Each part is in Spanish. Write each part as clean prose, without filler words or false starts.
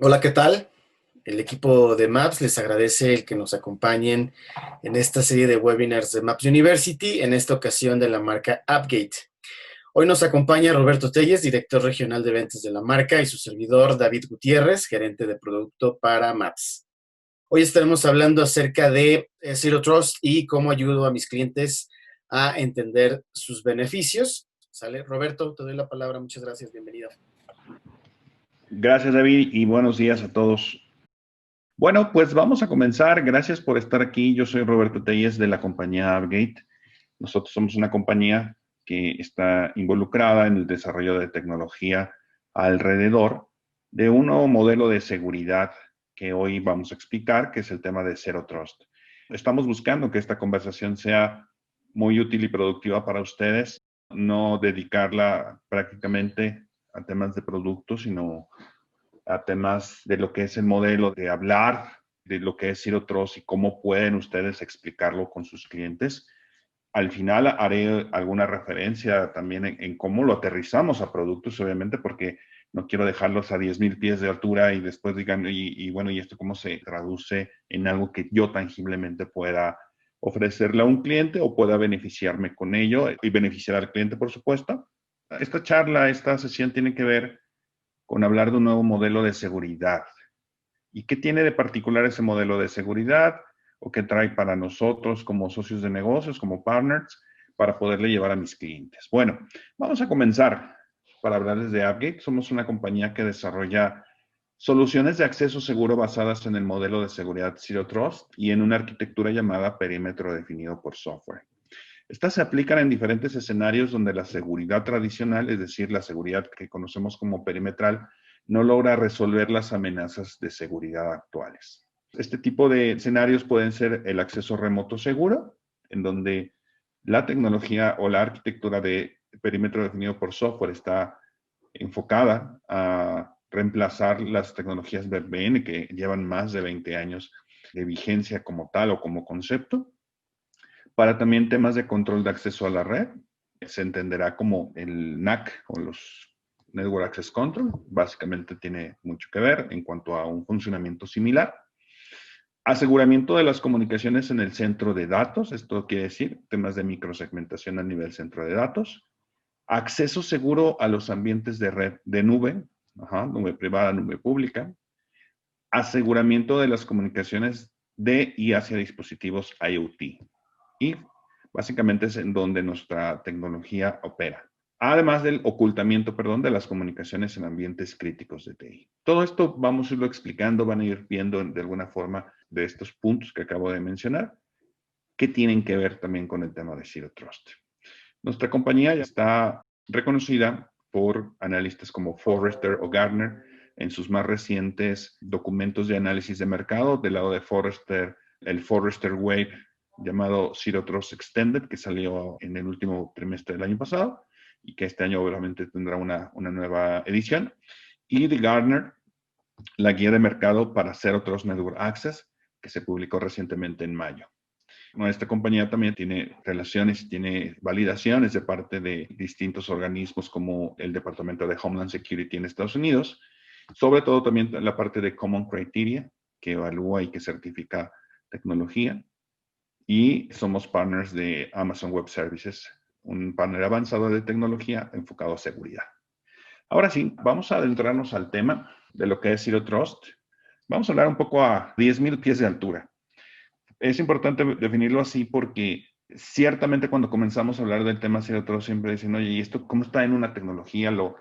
Hola, ¿qué tal? El equipo de Maps les agradece el que nos acompañen en esta serie de webinars de Maps University, en esta ocasión de la marca Appgate. Hoy nos acompaña Roberto Telles, director regional de ventas de la marca, y su servidor David Gutiérrez, gerente de producto para Maps. Hoy estaremos hablando acerca de Zero Trust y cómo ayudo a mis clientes a entender sus beneficios. ¿Sale? Roberto, te doy la palabra. Muchas gracias. Bienvenido. Gracias, David, y buenos días a todos. Bueno, pues vamos a comenzar. Gracias por estar aquí. Yo soy Roberto Telles de la compañía Appgate. Nosotros somos una compañía que está involucrada en el desarrollo de tecnología alrededor de un nuevo modelo de seguridad que hoy vamos a explicar, que es el tema de Zero Trust. Estamos buscando que esta conversación sea muy útil y productiva para ustedes, no dedicarla prácticamente a temas de productos, sino a temas de lo que es el modelo de hablar, de lo que es Zero Trust y cómo pueden ustedes explicarlo con sus clientes. Al final haré alguna referencia también en cómo lo aterrizamos a productos, obviamente, porque no quiero dejarlos a 10,000 pies de altura y después digan, bueno, ¿y esto cómo se traduce en algo que yo tangiblemente pueda ofrecerle a un cliente o pueda beneficiarme con ello y beneficiar al cliente, por supuesto? Esta charla, esta sesión tiene que ver con hablar de un nuevo modelo de seguridad. ¿Y qué tiene de particular ese modelo de seguridad o qué trae para nosotros como socios de negocios, como partners, para poderle llevar a mis clientes? Bueno, vamos a comenzar para hablarles de Appgate. Somos una compañía que desarrolla soluciones de acceso seguro basadas en el modelo de seguridad Zero Trust y en una arquitectura llamada perímetro definido por software. Estas se aplican en diferentes escenarios donde la seguridad tradicional, es decir, la seguridad que conocemos como perimetral, no logra resolver las amenazas de seguridad actuales. Este tipo de escenarios pueden ser el acceso remoto seguro, en donde la tecnología o la arquitectura de perímetro definido por software está enfocada a reemplazar las tecnologías VPN que llevan más de 20 años de vigencia como tal o como concepto. Para también temas de control de acceso a la red, se entenderá como el NAC o los Network Access Control. Básicamente tiene mucho que ver en cuanto a un funcionamiento similar. Aseguramiento de las comunicaciones en el centro de datos, esto quiere decir temas de microsegmentación a nivel centro de datos. Acceso seguro a los ambientes de red de nube, nube privada, nube pública. Aseguramiento de las comunicaciones de y hacia dispositivos IoT. Y básicamente es en donde nuestra tecnología opera. Además del ocultamiento, perdón, de las comunicaciones en ambientes críticos de TI. Todo esto vamos a irlo explicando, van a ir viendo de alguna forma de estos puntos que acabo de mencionar, que tienen que ver también con el tema de Zero Trust. Nuestra compañía ya está reconocida por analistas como Forrester o Gartner en sus más recientes documentos de análisis de mercado. Del lado de Forrester, el Forrester Wave llamado Zero Trust Extended, que salió en el último trimestre del año pasado y que este año obviamente tendrá una nueva edición. Y de Gartner, la guía de mercado para Zero Trust Network Access, que se publicó recientemente en mayo. Nuestra compañía también tiene relaciones y tiene validaciones de parte de distintos organismos como el Departamento de Homeland Security en Estados Unidos, sobre todo también la parte de Common Criteria, que evalúa y que certifica tecnología. Y somos partners de Amazon Web Services, un partner avanzado de tecnología enfocado a seguridad. Ahora sí, vamos a adentrarnos al tema de lo que es Zero Trust. Vamos a hablar un poco a 10,000 pies de altura. Es importante definirlo así porque ciertamente cuando comenzamos a hablar del tema Zero Trust siempre dicen, oye, ¿y esto cómo está en una tecnología? ¿Lo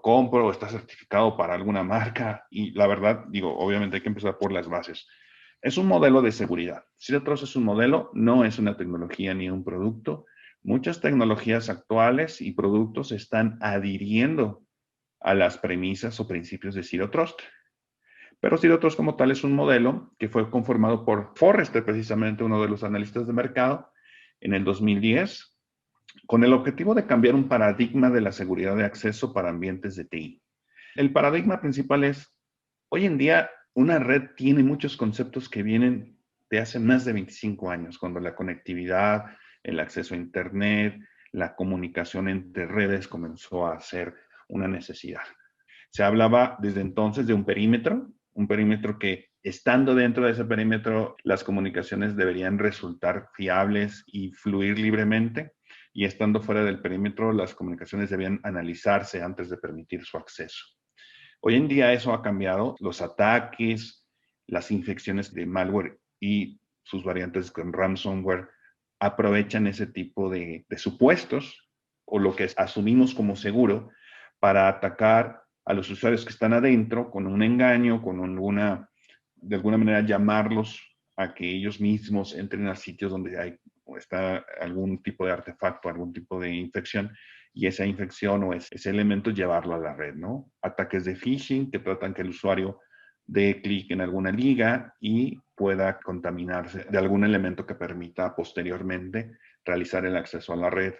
compro o está certificado para alguna marca? Y la verdad, digo, obviamente hay que empezar por las bases. Es un modelo de seguridad. Zero Trust es un modelo, no es una tecnología ni un producto. Muchas tecnologías actuales y productos están adhiriendo a las premisas o principios de Zero Trust. Pero Zero Trust como tal es un modelo que fue conformado por Forrester, precisamente uno de los analistas de mercado, en el 2010, con el objetivo de cambiar un paradigma de la seguridad de acceso para ambientes de TI. El paradigma principal es, hoy en día una red tiene muchos conceptos que vienen de hace más de 25 años, cuando la conectividad, el acceso a Internet, la comunicación entre redes comenzó a ser una necesidad. Se hablaba desde entonces de un perímetro, un perímetro que, estando dentro de ese perímetro, las comunicaciones deberían resultar fiables y fluir libremente, y estando fuera del perímetro, las comunicaciones debían analizarse antes de permitir su acceso. Hoy en día eso ha cambiado. Los ataques, las infecciones de malware y sus variantes con ransomware aprovechan ese tipo de supuestos o lo que asumimos como seguro para atacar a los usuarios que están adentro con un engaño, con de alguna manera llamarlos a que ellos mismos entren a sitios donde está algún tipo de artefacto, algún tipo de infección, y esa infección o ese elemento llevarlo a la red, ¿no? Ataques de phishing que tratan que el usuario dé clic en alguna liga y pueda contaminarse de algún elemento que permita posteriormente realizar el acceso a la red.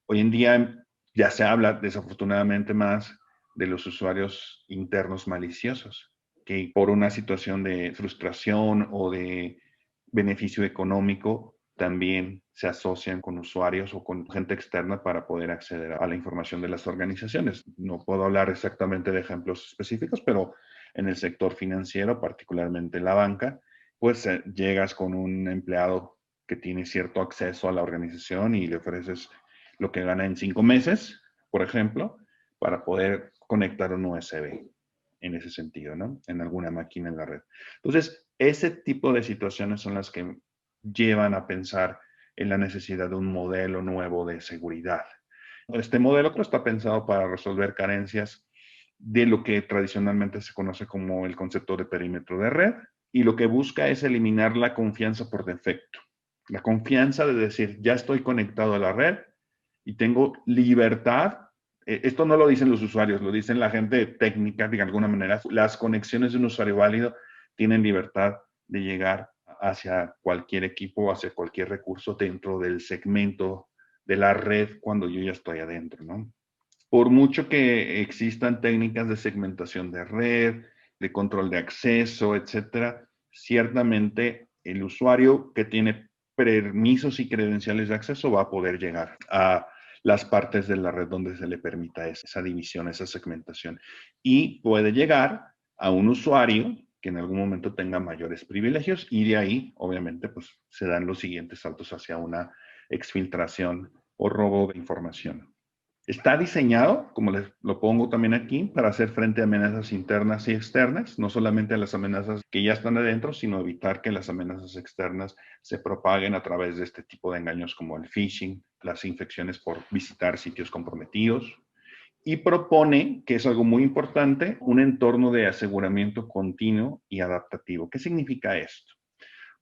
Hoy en día ya se habla desafortunadamente más de los usuarios internos maliciosos, que por una situación de frustración o de beneficio económico también se asocian con usuarios o con gente externa para poder acceder a la información de las organizaciones. No puedo hablar exactamente de ejemplos específicos, pero en el sector financiero, particularmente en la banca, pues llegas con un empleado que tiene cierto acceso a la organización y le ofreces lo que gana en 5 meses, por ejemplo, para poder conectar un USB en ese sentido, ¿no? En alguna máquina en la red. Entonces, ese tipo de situaciones son las que llevan a pensar en la necesidad de un modelo nuevo de seguridad. Este modelo está pensado para resolver carencias de lo que tradicionalmente se conoce como el concepto de perímetro de red, y lo que busca es eliminar la confianza por defecto. La confianza de decir, ya estoy conectado a la red y tengo libertad. Esto no lo dicen los usuarios, lo dicen la gente técnica, de alguna manera. Las conexiones de un usuario válido tienen libertad de llegar hacia cualquier equipo, hacia cualquier recurso dentro del segmento de la red cuando yo ya estoy adentro, ¿no? Por mucho que existan técnicas de segmentación de red, de control de acceso, etcétera, ciertamente el usuario que tiene permisos y credenciales de acceso va a poder llegar a las partes de la red donde se le permita esa división, esa segmentación. Y puede llegar a un usuario que en algún momento tenga mayores privilegios, y de ahí, obviamente, pues se dan los siguientes saltos hacia una exfiltración o robo de información. Está diseñado, como les lo pongo también aquí, para hacer frente a amenazas internas y externas, no solamente a las amenazas que ya están adentro, sino evitar que las amenazas externas se propaguen a través de este tipo de engaños como el phishing, las infecciones por visitar sitios comprometidos. Y propone, que es algo muy importante, un entorno de aseguramiento continuo y adaptativo. ¿Qué significa esto?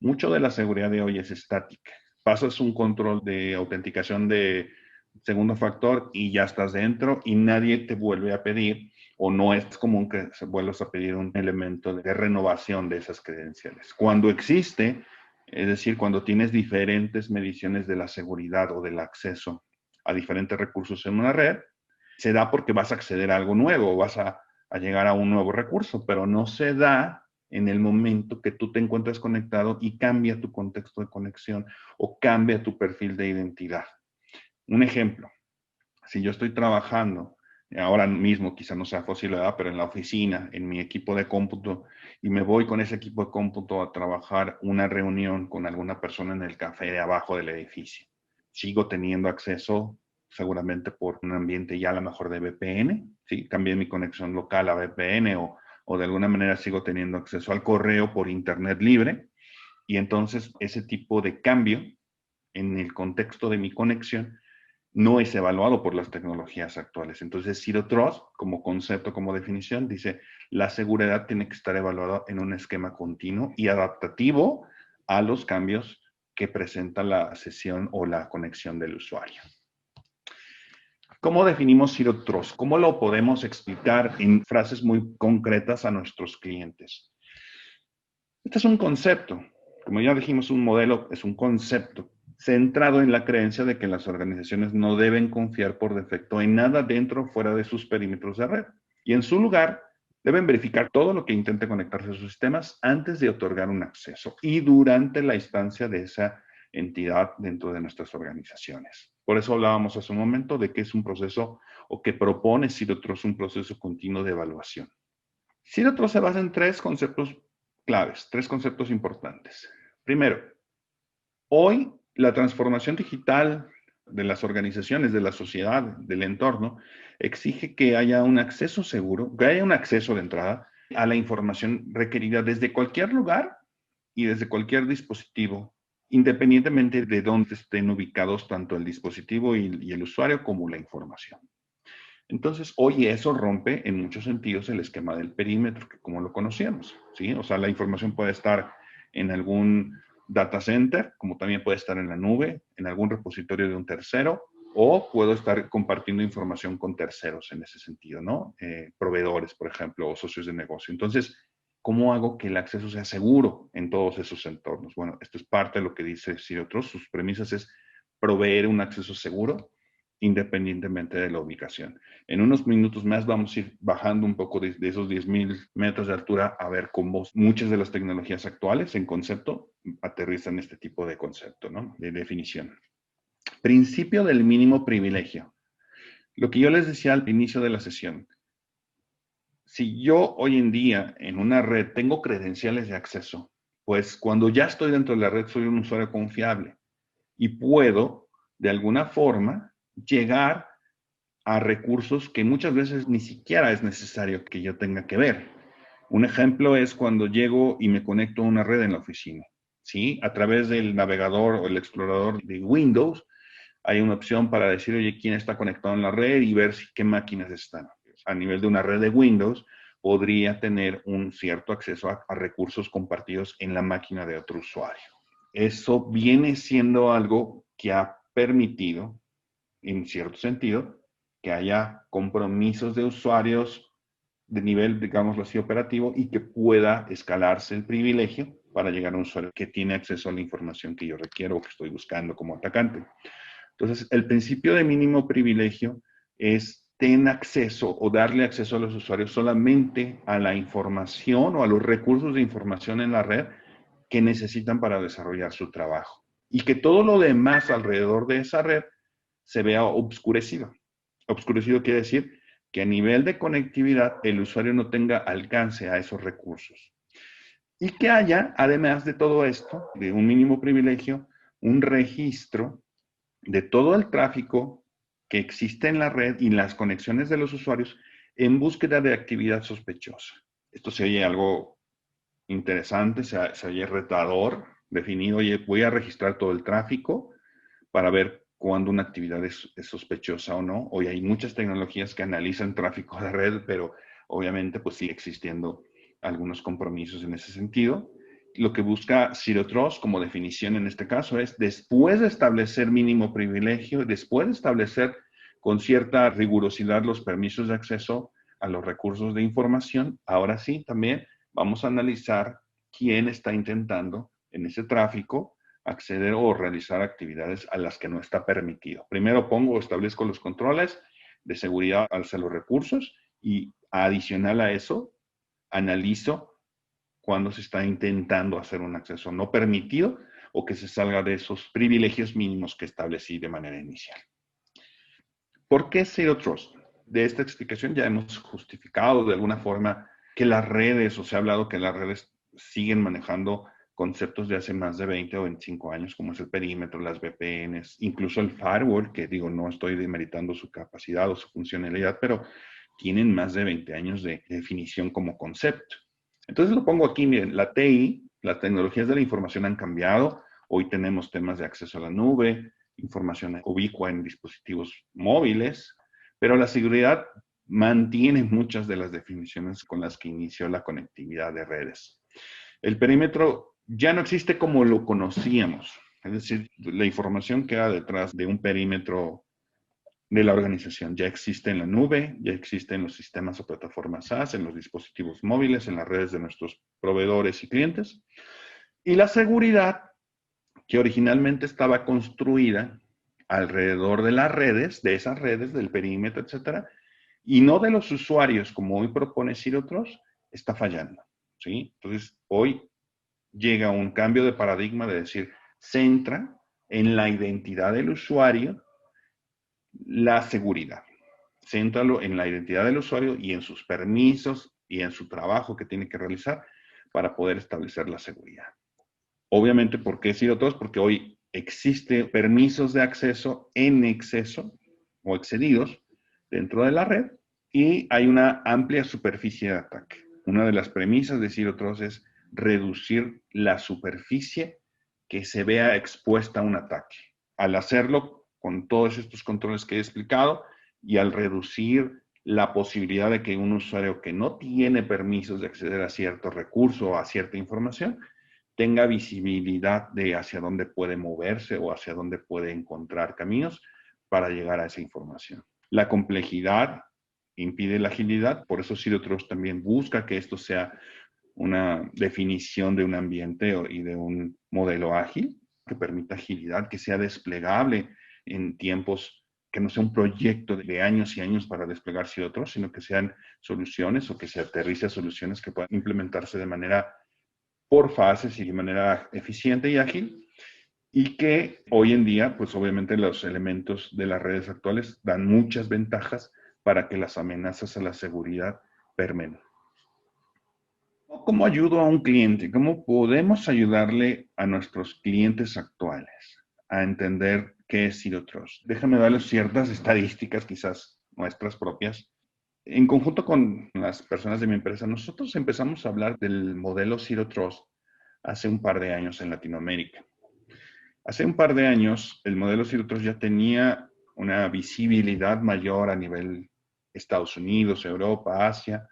Mucho de la seguridad de hoy es estática. Pasas un control de autenticación de segundo factor y ya estás dentro y nadie te vuelve a pedir, o no es común que se vuelvas a pedir un elemento de renovación de esas credenciales. Cuando existe, es decir, cuando tienes diferentes mediciones de la seguridad o del acceso a diferentes recursos en una red, se da porque vas a acceder a algo nuevo, vas a llegar a un nuevo recurso, pero no se da en el momento que tú te encuentras conectado y cambia tu contexto de conexión o cambia tu perfil de identidad. Un ejemplo, si yo estoy trabajando, ahora mismo quizá no sea fácil, ¿verdad? Pero en la oficina, en mi equipo de cómputo, y me voy con ese equipo de cómputo a trabajar una reunión con alguna persona en el café de abajo del edificio. Sigo teniendo acceso seguramente por un ambiente ya a lo mejor de VPN, ¿sí? Cambié mi conexión local a VPN o de alguna manera sigo teniendo acceso al correo por internet libre, y entonces ese tipo de cambio en el contexto de mi conexión no es evaluado por las tecnologías actuales. Entonces, Zero Trust, como concepto, como definición, dice, la seguridad tiene que estar evaluada en un esquema continuo y adaptativo a los cambios que presenta la sesión o la conexión del usuario. ¿Cómo definimos Zero Trust? ¿Cómo lo podemos explicar en frases muy concretas a nuestros clientes? Este es un concepto. Como ya dijimos, un modelo es un concepto centrado en la creencia de que las organizaciones no deben confiar por defecto en nada dentro o fuera de sus perímetros de red. Y en su lugar, deben verificar todo lo que intente conectarse a sus sistemas antes de otorgar un acceso y durante la instancia de esa entidad dentro de nuestras organizaciones. Por eso hablábamos hace un momento de que es un proceso, o que propone Zero Trust, un proceso continuo de evaluación. Zero Trust se basa en tres conceptos claves, tres conceptos importantes. Primero, hoy la transformación digital de las organizaciones, de la sociedad, del entorno, exige que haya un acceso seguro, que haya un acceso de entrada a la información requerida desde cualquier lugar y desde cualquier dispositivo, independientemente de dónde estén ubicados tanto el dispositivo y el usuario como la información. Entonces, hoy eso rompe en muchos sentidos el esquema del perímetro, que como lo conocíamos, ¿sí? O sea, la información puede estar en algún data center, como también puede estar en la nube, en algún repositorio de un tercero, o puedo estar compartiendo información con terceros en ese sentido, ¿no? Proveedores, por ejemplo, o socios de negocio. Entonces, ¿cómo hago que el acceso sea seguro en todos esos entornos? Bueno, esto es parte de lo que dice Zero Trust. Sus premisas es proveer un acceso seguro independientemente de la ubicación. En unos minutos más vamos a ir bajando un poco de esos 10,000 metros de altura a ver cómo muchas de las tecnologías actuales en concepto aterrizan este tipo de concepto, ¿no? De definición. Principio del mínimo privilegio. Lo que yo les decía al inicio de la sesión. Si yo hoy en día en una red tengo credenciales de acceso, pues cuando ya estoy dentro de la red soy un usuario confiable y puedo de alguna forma llegar a recursos que muchas veces ni siquiera es necesario que yo tenga que ver. Un ejemplo es cuando llego y me conecto a una red en la oficina, ¿sí? A través del navegador o el explorador de Windows hay una opción para decir, oye, quién está conectado en la red y ver qué máquinas están. A nivel de una red de Windows, podría tener un cierto acceso a recursos compartidos en la máquina de otro usuario. Eso viene siendo algo que ha permitido, en cierto sentido, que haya compromisos de usuarios de nivel, digámoslo así, operativo y que pueda escalarse el privilegio para llegar a un usuario que tiene acceso a la información que yo requiero o que estoy buscando como atacante. Entonces, el principio de mínimo privilegio es ten acceso o darle acceso a los usuarios solamente a la información o a los recursos de información en la red que necesitan para desarrollar su trabajo. Y que todo lo demás alrededor de esa red se vea obscurecido. Obscurecido quiere decir que a nivel de conectividad el usuario no tenga alcance a esos recursos. Y que haya, además de todo esto, de un mínimo privilegio, un registro de todo el tráfico que existe en la red y las conexiones de los usuarios en búsqueda de actividad sospechosa. Esto se oye algo interesante, se oye retador, definido, oye, voy a registrar todo el tráfico para ver cuándo una actividad es sospechosa o no. Hoy hay muchas tecnologías que analizan tráfico de red, pero obviamente pues sigue existiendo algunos compromisos en ese sentido. Lo que busca Zero Trust como definición en este caso es, después de establecer mínimo privilegio, después de establecer con cierta rigurosidad los permisos de acceso a los recursos de información, ahora sí también vamos a analizar quién está intentando en ese tráfico acceder o realizar actividades a las que no está permitido. Primero pongo, establezco los controles de seguridad hacia los recursos y adicional a eso, analizo cuando se está intentando hacer un acceso no permitido o que se salga de esos privilegios mínimos que establecí de manera inicial. ¿Por qué Zero Trust? De esta explicación ya hemos justificado de alguna forma que las redes, o se ha hablado que las redes siguen manejando conceptos de hace más de 20 o 25 años, como es el perímetro, las VPNs, incluso el firewall, que digo, no estoy demeritando su capacidad o su funcionalidad, pero tienen más de 20 años de definición como concepto. Entonces lo pongo aquí, miren, la TI, las tecnologías de la información han cambiado. Hoy tenemos temas de acceso a la nube, información ubicua en dispositivos móviles, pero la seguridad mantiene muchas de las definiciones con las que inició la conectividad de redes. El perímetro ya no existe como lo conocíamos, es decir, la información que hay detrás de un perímetro de la organización ya existe en la nube, ya existe en los sistemas o plataformas SaaS, en los dispositivos móviles, en las redes de nuestros proveedores y clientes. Y la seguridad, que originalmente estaba construida alrededor de las redes, de esas redes, del perímetro, etcétera, y no de los usuarios, como hoy propone Zero Trust, está fallando, ¿sí? Entonces, hoy llega un cambio de paradigma de decir, centra en la identidad del usuario la seguridad. Céntralo en la identidad del usuario y en sus permisos y en su trabajo que tiene que realizar para poder establecer la seguridad. Obviamente, ¿por qué Zero Trust? Porque hoy existen permisos de acceso en exceso o excedidos dentro de la red y hay una amplia superficie de ataque. Una de las premisas de Zero Trust es reducir la superficie que se vea expuesta a un ataque. Al hacerlo con todos estos controles que he explicado y al reducir la posibilidad de que un usuario que no tiene permisos de acceder a cierto recurso o a cierta información tenga visibilidad de hacia dónde puede moverse o hacia dónde puede encontrar caminos para llegar a esa información. La complejidad impide la agilidad, por eso Zero Trust también busca que esto sea una definición de un ambiente y de un modelo ágil que permita agilidad, que sea desplegable en tiempos, que no sea un proyecto de años y años para desplegar Zero Trust, sino que sean soluciones o que se aterrice a soluciones que puedan implementarse de manera por fases y de manera eficiente y ágil, y que hoy en día, pues obviamente los elementos de las redes actuales dan muchas ventajas para que las amenazas a la seguridad permeen. ¿Cómo ayudo a un cliente? ¿Cómo podemos ayudarle a nuestros clientes actuales a entender qué es Zero Trust? Déjame darles ciertas estadísticas, quizás nuestras propias. En conjunto con las personas de mi empresa, nosotros empezamos a hablar del modelo Zero Trust hace un par de años en Latinoamérica. Hace un par de años, el modelo Zero Trust ya tenía una visibilidad mayor a nivel Estados Unidos, Europa, Asia,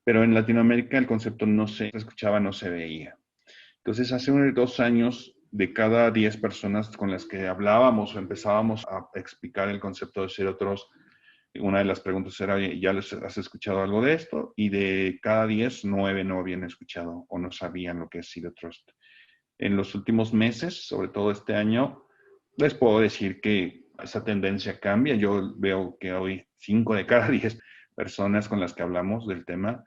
pero en Latinoamérica el concepto no se escuchaba, no se veía. Entonces, hace unos 2 años, de cada 10 personas con las que hablábamos o empezábamos a explicar el concepto de Zero Trust, una de las preguntas era, oye, ¿ya has escuchado algo de esto? Y de cada 10, 9 no habían escuchado o no sabían lo que es Zero Trust. En los últimos meses, sobre todo este año, les puedo decir que esa tendencia cambia. Yo veo que hoy 5 de cada 10 personas con las que hablamos del tema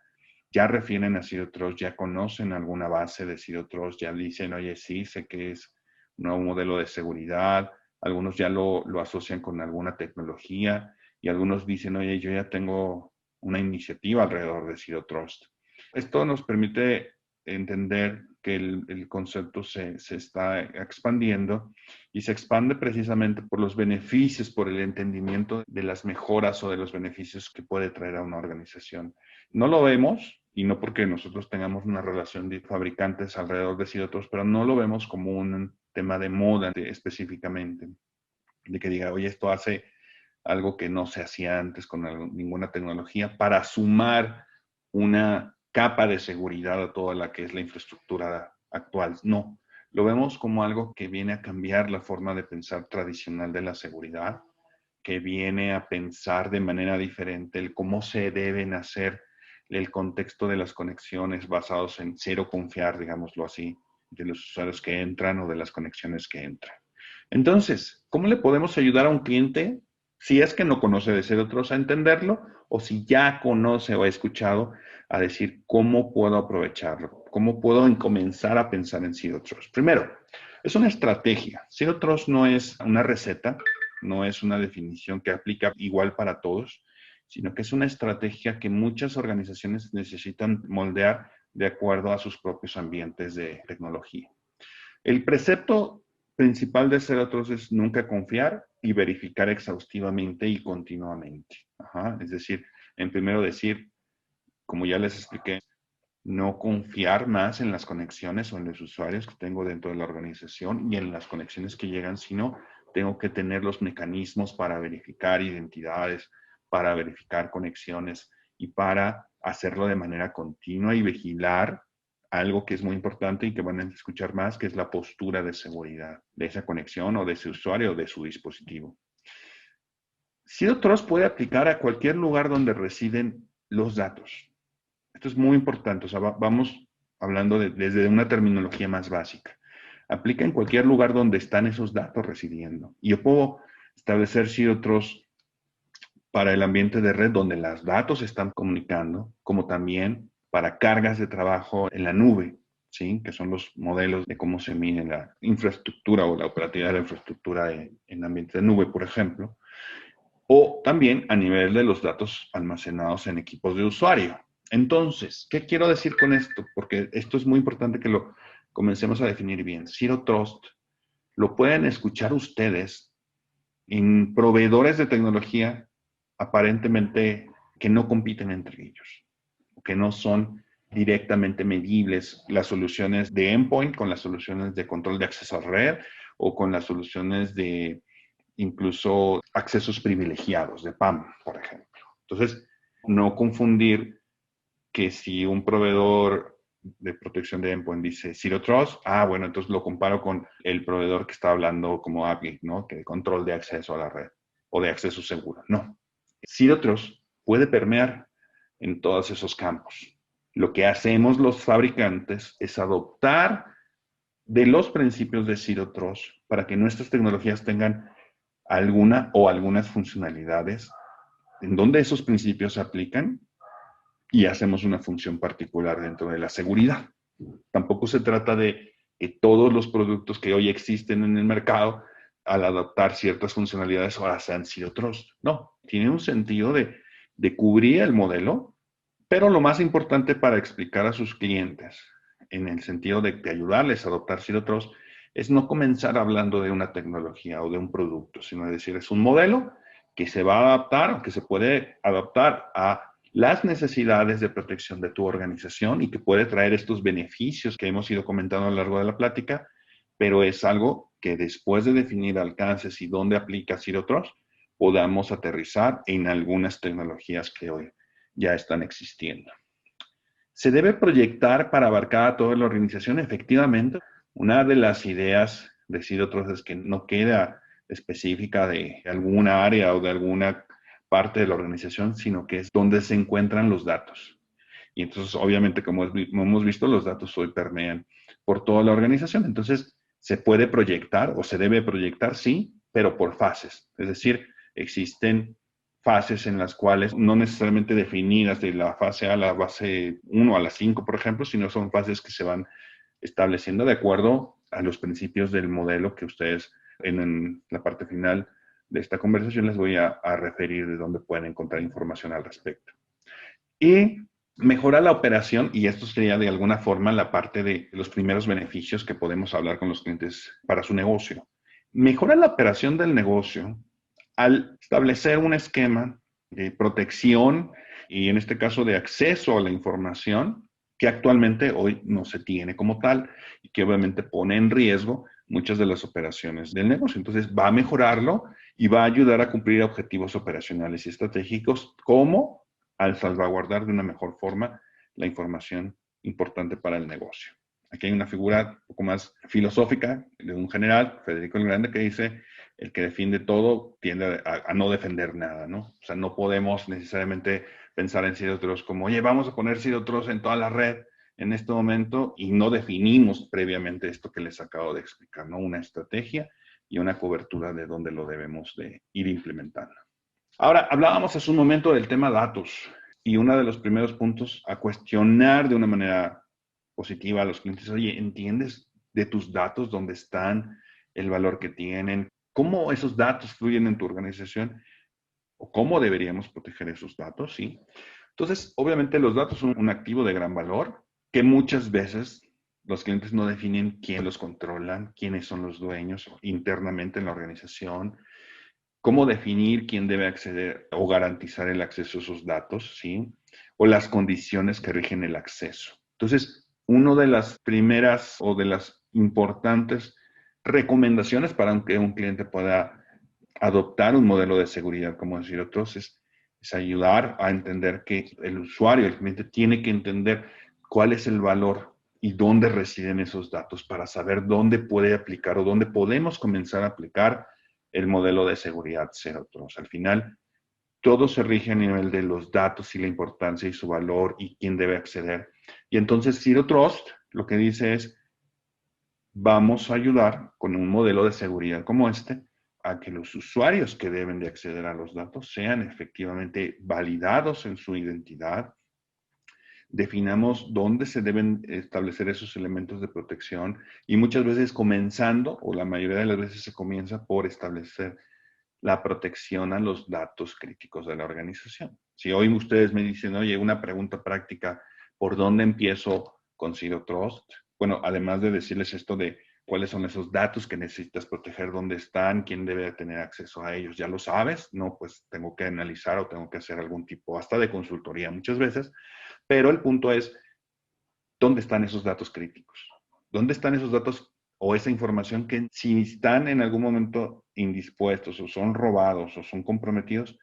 ya refieren a Zero Trust, ya conocen alguna base de Zero Trust, ya dicen, oye, sí, sé que es un nuevo modelo de seguridad. Algunos ya lo asocian con alguna tecnología y algunos dicen, oye, yo ya tengo una iniciativa alrededor de Zero Trust. Esto nos permite entender que el concepto se está expandiendo y se expande precisamente por los beneficios, por el entendimiento de las mejoras o de los beneficios que puede traer a una organización. No lo vemos, y no porque nosotros tengamos una relación de fabricantes alrededor de Zero Trust, pero no lo vemos como un tema de moda específicamente, de que diga, oye, esto hace algo que no se hacía antes con ninguna tecnología, para sumar una capa de seguridad a toda la que es la infraestructura actual. No, lo vemos como algo que viene a cambiar la forma de pensar tradicional de la seguridad, que viene a pensar de manera diferente el cómo se deben hacer el contexto de las conexiones basados en cero confiar, digámoslo así, de los usuarios que entran o de las conexiones que entran. Entonces, ¿cómo le podemos ayudar a un cliente si es que no conoce de Zero Trust a entenderlo o si ya conoce o ha escuchado a decir cómo puedo aprovecharlo? ¿Cómo puedo comenzar a pensar en Zero Trust? Primero, es una estrategia. Zero Trust no es una receta, no es una definición que aplica igual para todos, sino que es una estrategia que muchas organizaciones necesitan moldear de acuerdo a sus propios ambientes de tecnología. El precepto principal de Zero Trust es nunca confiar y verificar exhaustivamente y continuamente. Ajá. Es decir, en primero decir, como ya les expliqué, no confiar más en las conexiones o en los usuarios que tengo dentro de la organización y en las conexiones que llegan, sino tengo que tener los mecanismos para verificar identidades, para verificar conexiones y para hacerlo de manera continua y vigilar algo que es muy importante y que van a escuchar más, que es la postura de seguridad de esa conexión o de ese usuario o de su dispositivo. Zero Trust puede aplicar a cualquier lugar donde residen los datos. Esto es muy importante, o sea, vamos hablando desde una terminología más básica. Aplica en cualquier lugar donde están esos datos residiendo. Y yo puedo establecer Zero Trust para el ambiente de red donde los datos se están comunicando, como también para cargas de trabajo en la nube, ¿sí? Que son los modelos de cómo se mide la infraestructura o la operatividad de la infraestructura en ambiente de nube, por ejemplo. O también a nivel de los datos almacenados en equipos de usuario. Entonces, ¿qué quiero decir con esto? Porque esto es muy importante que lo comencemos a definir bien. Zero Trust lo pueden escuchar ustedes en proveedores de tecnología aparentemente que no compiten entre ellos, que no son directamente medibles las soluciones de endpoint con las soluciones de control de acceso a red o con las soluciones de incluso accesos privilegiados de PAM, por ejemplo. Entonces, no confundir que si un proveedor de protección de endpoint dice Zero Trust, bueno, entonces lo comparo con el proveedor que está hablando como AppGate, ¿no? Que control de acceso a la red o de acceso seguro. No. Zero Trust puede permear en todos esos campos. Lo que hacemos los fabricantes es adoptar de los principios de Zero Trust para que nuestras tecnologías tengan alguna o algunas funcionalidades en donde esos principios se aplican y hacemos una función particular dentro de la seguridad. Tampoco se trata de que todos los productos que hoy existen en el mercado, al adoptar ciertas funcionalidades, ahora sean Zero Trust. No, tiene un sentido de cubrir el modelo, pero lo más importante para explicar a sus clientes, en el sentido de ayudarles a adoptar Zero Trust, es no comenzar hablando de una tecnología o de un producto, sino decir, es un modelo que se va a adaptar o que se puede adaptar a las necesidades de protección de tu organización y que puede traer estos beneficios que hemos ido comentando a lo largo de la plática, pero es algo que después de definir alcances y dónde aplica Zero Trust, podamos aterrizar en algunas tecnologías que hoy ya están existiendo. ¿Se debe proyectar para abarcar a toda la organización? Efectivamente, una de las ideas de Zero Trust es que no queda específica de alguna área o de alguna parte de la organización, sino que es donde se encuentran los datos. Y entonces, obviamente, como hemos visto, los datos hoy permean por toda la organización. Entonces, se puede proyectar o se debe proyectar, sí, pero por fases. Es decir, existen fases en las cuales no necesariamente definidas de la fase A a la fase 1 a la 5, por ejemplo, sino son fases que se van estableciendo de acuerdo a los principios del modelo que ustedes en la parte final de esta conversación les voy a referir de dónde pueden encontrar información al respecto. Y mejora la operación, y esto sería de alguna forma la parte de los primeros beneficios que podemos hablar con los clientes para su negocio. Mejora la operación del negocio al establecer un esquema de protección y en este caso de acceso a la información que actualmente hoy no se tiene como tal y que obviamente pone en riesgo muchas de las operaciones del negocio. Entonces va a mejorarlo y va a ayudar a cumplir objetivos operacionales y estratégicos como al salvaguardar de una mejor forma la información importante para el negocio. Aquí hay una figura un poco más filosófica de un general, Federico el Grande, que dice, el que defiende todo tiende a no defender nada, ¿no? O sea, no podemos necesariamente pensar en Zero Trust como, oye, vamos a poner Zero Trust en toda la red en este momento y no definimos previamente esto que les acabo de explicar, ¿no? Una estrategia y una cobertura de dónde lo debemos de ir implementando. Ahora, hablábamos hace un momento del tema datos y uno de los primeros puntos a cuestionar de una manera positiva a los clientes, oye, ¿entiendes de tus datos dónde están, el valor que tienen, cómo esos datos fluyen en tu organización o cómo deberíamos proteger esos datos? ¿Sí? Entonces, obviamente los datos son un activo de gran valor que muchas veces los clientes no definen quién los controlan, quiénes son los dueños internamente en la organización, cómo definir quién debe acceder o garantizar el acceso a esos datos, ¿sí? O las condiciones que rigen el acceso. Entonces, una de las primeras o de las importantes recomendaciones para que un cliente pueda adoptar un modelo de seguridad, como decir otros, es ayudar a entender que el usuario, el cliente, tiene que entender cuál es el valor y dónde residen esos datos para saber dónde puede aplicar o dónde podemos comenzar a aplicar el modelo de seguridad Zero Trust. Al final, todo se rige a nivel de los datos y la importancia y su valor y quién debe acceder. Y entonces Zero Trust lo que dice es, vamos a ayudar con un modelo de seguridad como este a que los usuarios que deben de acceder a los datos sean efectivamente validados en su identidad, definamos dónde se deben establecer esos elementos de protección y muchas veces comenzando, o la mayoría de las veces se comienza por establecer la protección a los datos críticos de la organización. Si hoy ustedes me dicen, oye, una pregunta práctica, ¿por dónde empiezo con Zero Trust? Bueno, además de decirles esto de cuáles son esos datos que necesitas proteger, dónde están, quién debe tener acceso a ellos, ya lo sabes, no, pues tengo que analizar o tengo que hacer algún tipo hasta de consultoría muchas veces, pero el punto es, ¿dónde están esos datos críticos? ¿Dónde están esos datos o esa información que si están en algún momento indispuestos o son robados o son comprometidos,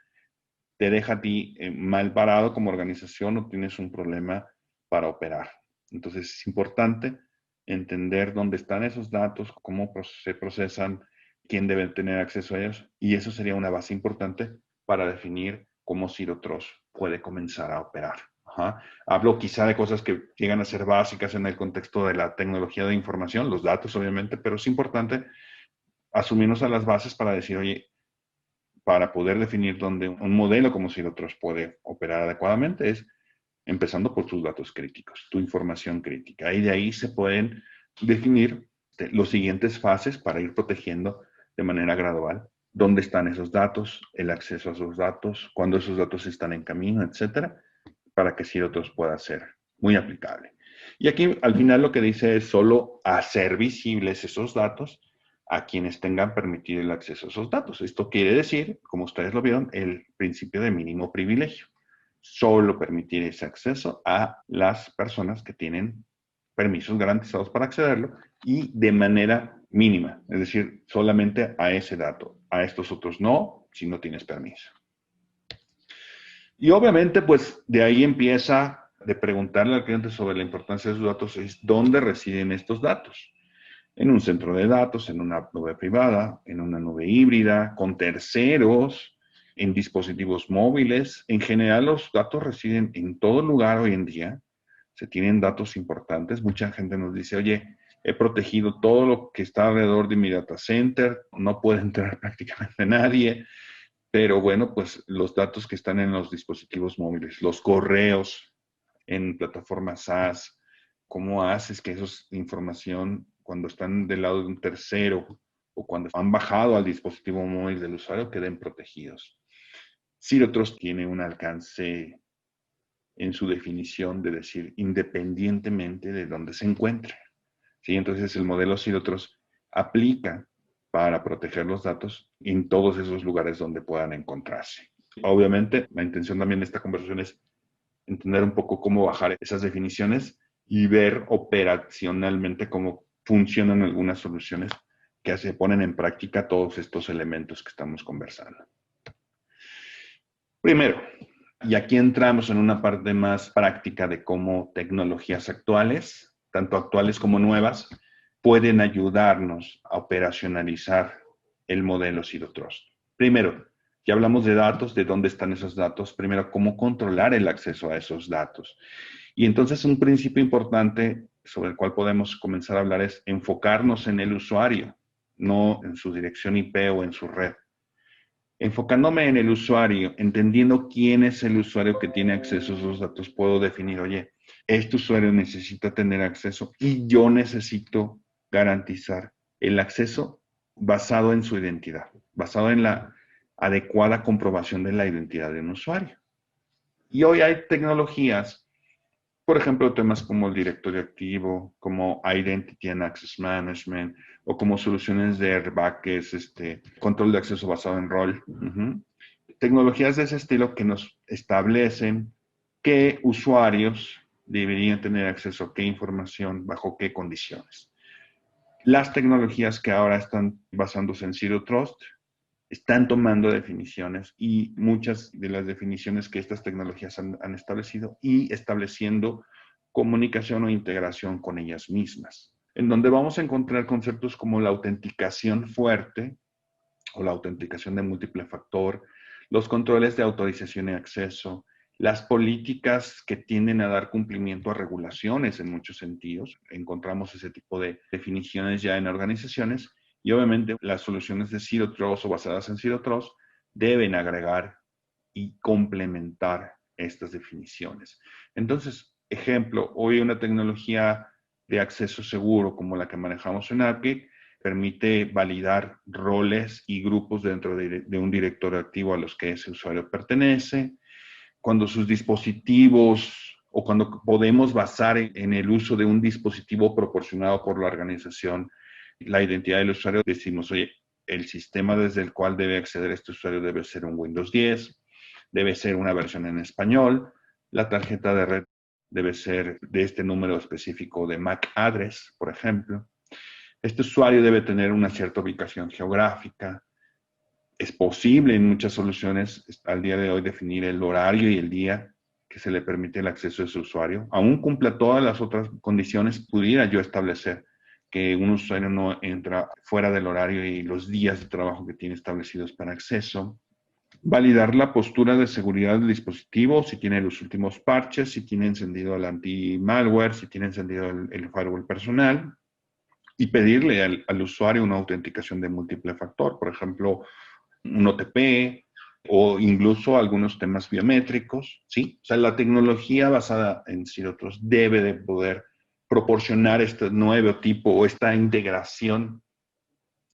te deja a ti mal parado como organización o tienes un problema para operar? Entonces es importante entender dónde están esos datos, cómo se procesan, quién debe tener acceso a ellos, y eso sería una base importante para definir cómo Zero Trust puede comenzar a operar. Ajá. Hablo quizá de cosas que llegan a ser básicas en el contexto de la tecnología de información, los datos obviamente, pero es importante asumirnos a las bases para decir, oye, para poder definir dónde un modelo como Zero Trust puede operar adecuadamente es empezando por tus datos críticos, tu información crítica. Y de ahí se pueden definir los siguientes fases para ir protegiendo de manera gradual dónde están esos datos, el acceso a esos datos, cuándo esos datos están en camino, etcétera, para que Zero Trust pueda ser muy aplicable. Y aquí al final lo que dice es solo hacer visibles esos datos a quienes tengan permitido el acceso a esos datos. Esto quiere decir, como ustedes lo vieron, el principio de mínimo privilegio. Solo permitir ese acceso a las personas que tienen permisos garantizados para accederlo y de manera mínima, es decir, solamente a ese dato. A estos otros no, si no tienes permiso. Y obviamente, pues de ahí empieza de preguntarle al cliente sobre la importancia de sus datos, es dónde residen estos datos. En un centro de datos, en una nube privada, en una nube híbrida, con terceros, en dispositivos móviles. En general, los datos residen en todo lugar hoy en día. Se tienen datos importantes. Mucha gente nos dice, oye, he protegido todo lo que está alrededor de mi data center, no puede entrar prácticamente nadie. Pero bueno, pues los datos que están en los dispositivos móviles, los correos en plataformas SaaS, ¿cómo haces que esa información cuando están del lado de un tercero o cuando han bajado al dispositivo móvil del usuario queden protegidos? Zero Trust tiene un alcance en su definición de decir independientemente de dónde se encuentre. ¿Sí? Entonces el modelo Zero Trust aplica para proteger los datos en todos esos lugares donde puedan encontrarse. Obviamente, la intención también de esta conversación es entender un poco cómo bajar esas definiciones y ver operacionalmente cómo funcionan algunas soluciones que se ponen en práctica todos estos elementos que estamos conversando. Primero, y aquí entramos en una parte más práctica de cómo tecnologías actuales, tanto actuales como nuevas, pueden ayudarnos a operacionalizar el modelo Zero Trust. Primero, ya hablamos de datos, de dónde están esos datos. Primero, cómo controlar el acceso a esos datos. Y entonces un principio importante sobre el cual podemos comenzar a hablar es enfocarnos en el usuario, no en su dirección IP o en su red. Enfocándome en el usuario, entendiendo quién es el usuario que tiene acceso a esos datos, puedo definir, oye, este usuario necesita tener acceso y yo necesito garantizar el acceso basado en su identidad, basado en la adecuada comprobación de la identidad de un usuario. Y hoy hay tecnologías, por ejemplo, temas como el directorio activo, como Identity and Access Management, o como soluciones de RBAC, que es control de acceso basado en rol. Tecnologías de ese estilo que nos establecen qué usuarios deberían tener acceso a qué información, bajo qué condiciones. Las tecnologías que ahora están basándose en Zero Trust están tomando definiciones y muchas de las definiciones que estas tecnologías han establecido y estableciendo comunicación o integración con ellas mismas, en donde vamos a encontrar conceptos como la autenticación fuerte o la autenticación de múltiple factor, los controles de autorización y acceso, las políticas que tienden a dar cumplimiento a regulaciones en muchos sentidos. Encontramos ese tipo de definiciones ya en organizaciones y obviamente las soluciones de Zero Trust o basadas en Zero Trust deben agregar y complementar estas definiciones. Entonces, ejemplo, hoy una tecnología de acceso seguro como la que manejamos en AppGate permite validar roles y grupos dentro de un directorio activo a los que ese usuario pertenece, cuando sus dispositivos o cuando podemos basar en el uso de un dispositivo proporcionado por la organización la identidad del usuario, decimos, oye, el sistema desde el cual debe acceder este usuario debe ser un Windows 10, debe ser una versión en español, la tarjeta de red debe ser de este número específico de MAC address, por ejemplo. Este usuario debe tener una cierta ubicación geográfica. Es posible en muchas soluciones al día de hoy definir el horario y el día que se le permite el acceso a ese usuario. Aún cumpla todas las otras condiciones, pudiera yo establecer que un usuario no entra fuera del horario y los días de trabajo que tiene establecidos para acceso. Validar la postura de seguridad del dispositivo, si tiene los últimos parches, si tiene encendido el anti-malware, si tiene encendido el firewall personal, y pedirle al usuario una autenticación de múltiple factor, por ejemplo, un OTP o incluso algunos temas biométricos, ¿sí? O sea, la tecnología basada en Zero Trust debe de poder proporcionar este nuevo tipo o esta integración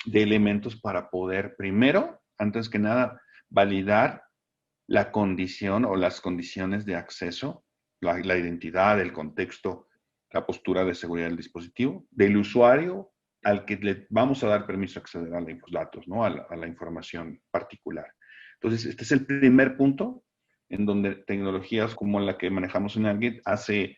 de elementos para poder, primero, antes que nada, validar la condición o las condiciones de acceso, la identidad, el contexto, la postura de seguridad del dispositivo, del usuario al que le vamos a dar permiso a acceder a los datos, ¿no? A la información particular. Entonces, este es el primer punto en donde tecnologías como la que manejamos en Algit hace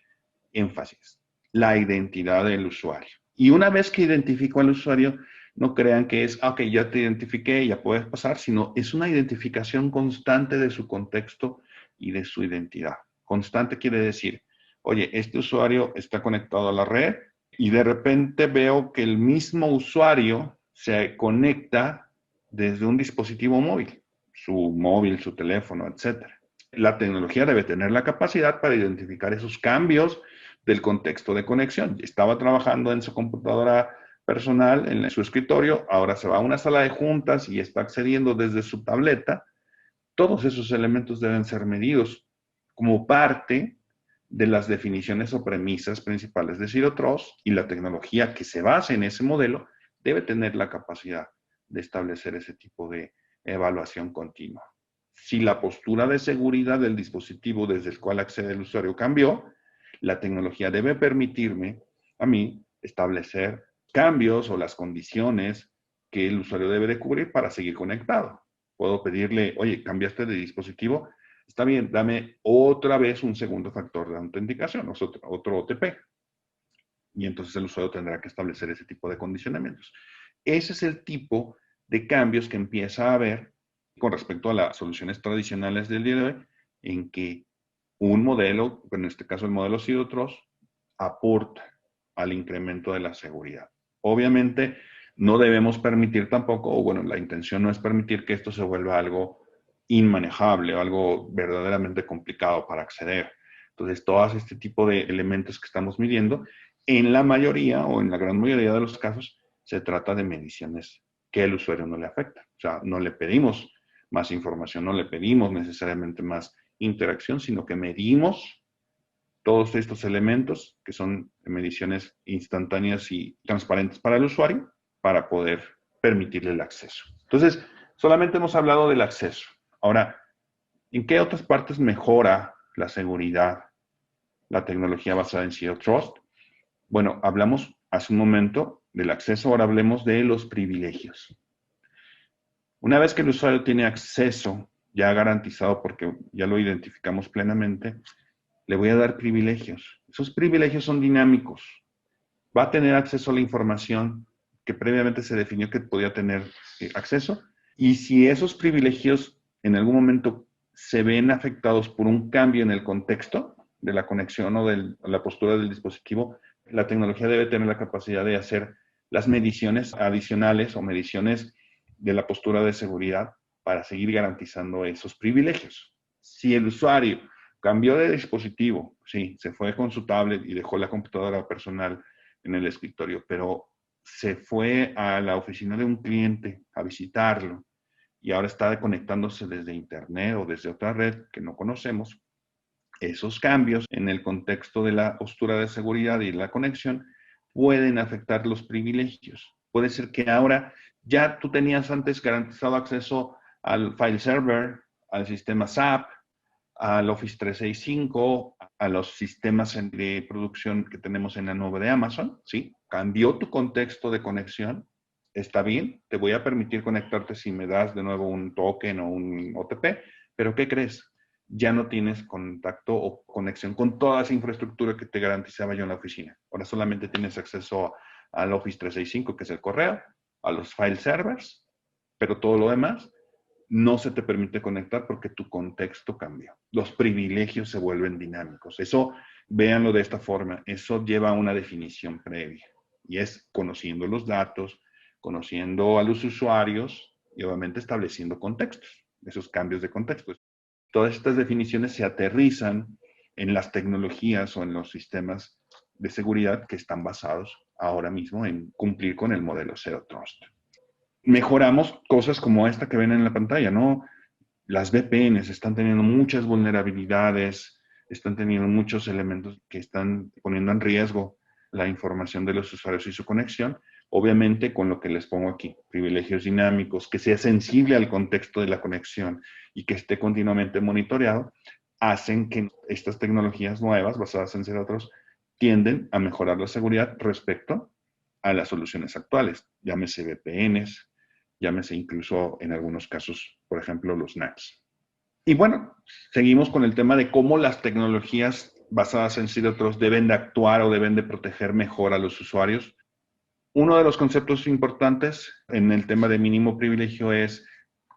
énfasis, la identidad del usuario. Y una vez que identifico al usuario, no crean que es, ok, ya te identifiqué, ya puedes pasar, sino es una identificación constante de su contexto y de su identidad. Constante quiere decir, oye, este usuario está conectado a la red y de repente veo que el mismo usuario se conecta desde un dispositivo móvil, su teléfono, etcétera. La tecnología debe tener la capacidad para identificar esos cambios del contexto de conexión. Estaba trabajando en su computadora personal, en su escritorio, ahora se va a una sala de juntas y está accediendo desde su tableta. Todos esos elementos deben ser medidos como parte de las definiciones o premisas principales de Zero Trust, y la tecnología que se base en ese modelo debe tener la capacidad de establecer ese tipo de evaluación continua. Si la postura de seguridad del dispositivo desde el cual accede el usuario cambió, la tecnología debe permitirme a mí establecer cambios o las condiciones que el usuario debe de cubrir para seguir conectado. Puedo pedirle, oye, cambiaste de dispositivo, está bien, dame otra vez un segundo factor de autenticación, otro OTP. Y entonces el usuario tendrá que establecer ese tipo de condicionamientos. Ese es el tipo de cambios que empieza a haber con respecto a las soluciones tradicionales del día de hoy, en que un modelo, en este caso el modelo Zero Trust, aporta al incremento de la seguridad. Obviamente, no debemos permitir tampoco, o bueno, la intención no es permitir que esto se vuelva algo inmanejable o algo verdaderamente complicado para acceder. Entonces, todos este tipo de elementos que estamos midiendo, en la mayoría o en la gran mayoría de los casos, se trata de mediciones que el usuario no le afecta. O sea, no le pedimos más información, no le pedimos necesariamente más interacción, sino que medimos todos estos elementos que son mediciones instantáneas y transparentes para el usuario para poder permitirle el acceso. Entonces, solamente hemos hablado del acceso. Ahora, ¿en qué otras partes mejora la seguridad, la tecnología basada en Zero Trust? Bueno, hablamos hace un momento del acceso, ahora hablemos de los privilegios. Una vez que el usuario tiene acceso ya garantizado porque ya lo identificamos plenamente, le voy a dar privilegios. Esos privilegios son dinámicos. Va a tener acceso a la información que previamente se definió que podía tener acceso. Y si esos privilegios en algún momento se ven afectados por un cambio en el contexto de la conexión o de la postura del dispositivo, la tecnología debe tener la capacidad de hacer las mediciones adicionales o mediciones de la postura de seguridad para seguir garantizando esos privilegios. Si el usuario cambió de dispositivo, sí, se fue con su tablet y dejó la computadora personal en el escritorio, pero se fue a la oficina de un cliente a visitarlo y ahora está conectándose desde internet o desde otra red que no conocemos. Esos cambios en el contexto de la postura de seguridad y la conexión pueden afectar los privilegios. Puede ser que ahora ya tú tenías antes garantizado acceso al file server, al sistema SAP, al Office 365, a los sistemas de producción que tenemos en la nube de Amazon, ¿sí? Cambió tu contexto de conexión, está bien, te voy a permitir conectarte si me das de nuevo un token o un OTP, pero ¿qué crees? Ya no tienes contacto o conexión con toda esa infraestructura que te garantizaba yo en la oficina. Ahora solamente tienes acceso al Office 365, que es el correo, a los file servers, pero todo lo demás no se te permite conectar porque tu contexto cambió. Los privilegios se vuelven dinámicos. Eso, véanlo de esta forma, eso lleva a una definición previa. Y es conociendo los datos, conociendo a los usuarios y obviamente estableciendo contextos, esos cambios de contexto. Todas estas definiciones se aterrizan en las tecnologías o en los sistemas de seguridad que están basados ahora mismo en cumplir con el modelo Zero Trust. Mejoramos cosas como esta que ven en la pantalla, ¿no? Las VPNs están teniendo muchas vulnerabilidades, están teniendo muchos elementos que están poniendo en riesgo la información de los usuarios y su conexión. Obviamente, con lo que les pongo aquí, privilegios dinámicos, que sea sensible al contexto de la conexión y que esté continuamente monitoreado, hacen que estas tecnologías nuevas, basadas en Zero Trust, tienden a mejorar la seguridad respecto a las soluciones actuales, llámese VPNs, llámese incluso en algunos casos, por ejemplo, los NACs. Y bueno, seguimos con el tema de cómo las tecnologías basadas en Zero Trust deben de actuar o deben de proteger mejor a los usuarios. Uno de los conceptos importantes en el tema de mínimo privilegio es